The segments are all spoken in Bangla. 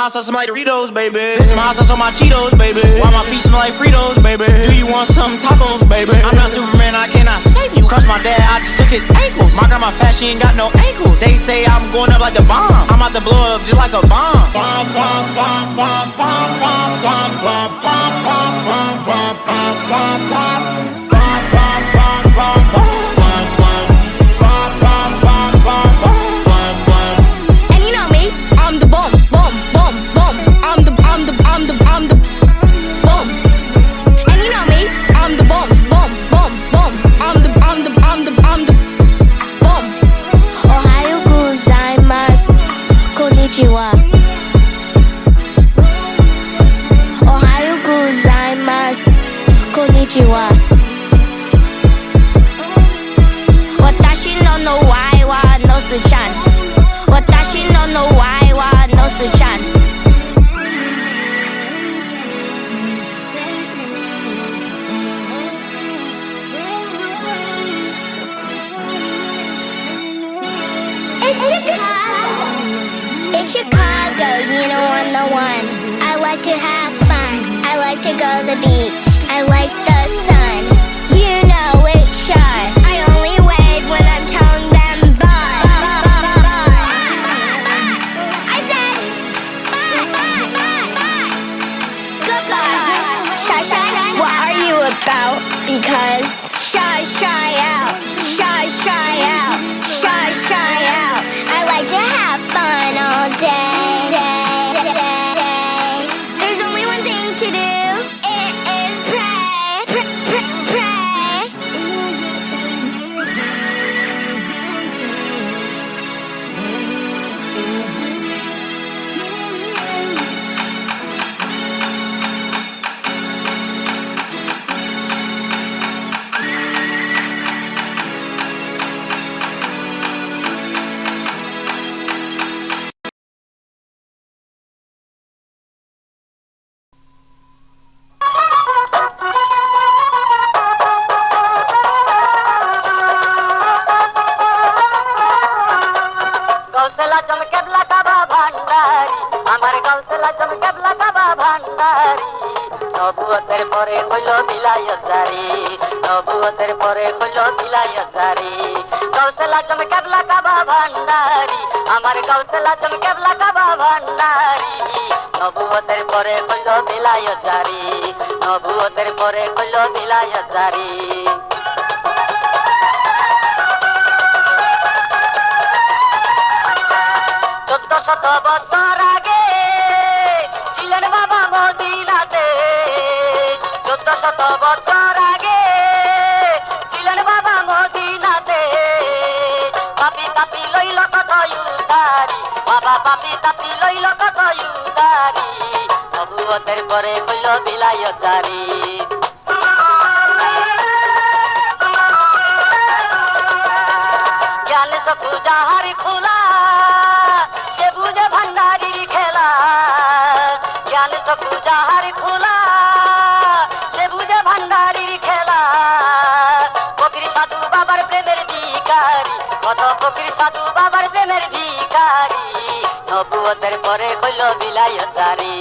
hot sauce on my Doritos, baby. Put some hot sauce on my Cheetos, baby. Why my feet smell like Fritos, baby? Do you want some tacos, baby? I'm not Superman, I cannot save you. Crush my dad, I just took his ankles. My grandma fat, she ain't got no ankles. They say I'm going up like the bomb. I'm about to blow up just like a bomb. Bomb, bomb, bomb, bomb, bomb, bomb, bomb, bomb, bomb, bomb, bomb, bomb, bomb, bomb. It's Chicago, you know I'm the one. I like to have fun. I like to go to the beach. I like the sun. You know it's shy. I only wave when I'm telling them bye. I said bye, bye, bye, bye. Goodbye. Shy, shy. What are you about? Because shy, shy out. Shy, shy out. Shy, shy out. I like to have fun all day. There's only one thing to do. It is pray, pray. নবুয়তের পরে হইল বিলায়ত জারি, নবুয়তের পরে হইল বিলায়ত জারি। গাউসুল আজম কেবলা কাবা ভান্ডারি, আমার গাউসুল আজম কেবলা কাবা ভান্ডারি। নবুয়তের পরে হইল বিলায়ত জারি, নবুয়তের পরে হইল বিলায়ত জারি। 1400 বছর আগে ছিলেন বাবা মদিনাতে, 1400 বছর আগে ছিলেন বাবা মদিনাতে। পাপি তাপি লইল কত ইউদারি, বাবা পাপি তাপি লইল কত ইউদারি। নবুয়তের পরে হইল বিলায়ত জারি। জ্ঞান চক্ষু যাহার খোলা, সে বুঝে ভান্ডারির খেলা। জ্ঞান চক্ষু যাহার খোলা, সে বুঝে ভান্ডারির খেলা। ফকির সাধু বাবার প্রেমের ভিখারি, কত ফকির সাধু বাবার প্রেমের ভিখারি। নবুয়তের পরে হইল বিলায়ত জারি।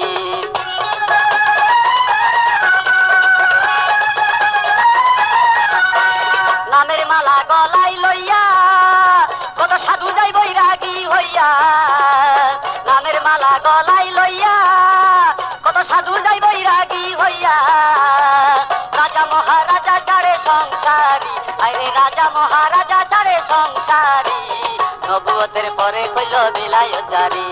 নামের মালা গলায় লইয়া কত সাধু যাই বৈরাগী হইয়া। নামের মালা গলায় লইয়া কত সাধু যাই বৈরাগী হইয়া। রাজা মহারাজা চারে সংসারী, আরে রাজা মহারাজা চারে সংসারী। নবুয়তের পরে হইল বিলায়ত জারি।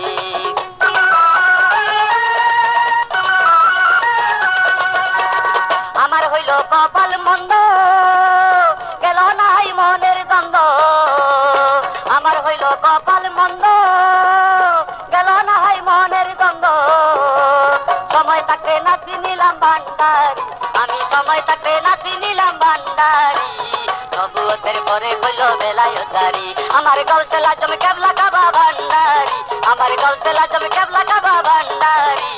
আমার হইল কপাল মন্দ, গেল নাই মনের দ্বন্দ্ব। আমার হইল কপাল মন্দ, গেল নাই মনের দ্বন্দ্ব। সময় থাকতে নাচি নিলাম ভান্ডারি, আমি সময় থাকতে নাচি নিলাম ভান্ডারি। নবুয়তের পরে হইল বিলায়ত জারি। আমার গাউসুল আজম কেবলা কাবা ভান্ডারি, আমার গাউসুল আজম কেবলা কাবা ভান্ডারি।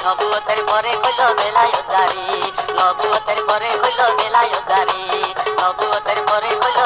নবুয়তের পরে হইল বিলায়ত জারি, নবুয়তের পরে হইল বিলায়ত জারি, নবুয়তের পরে হইল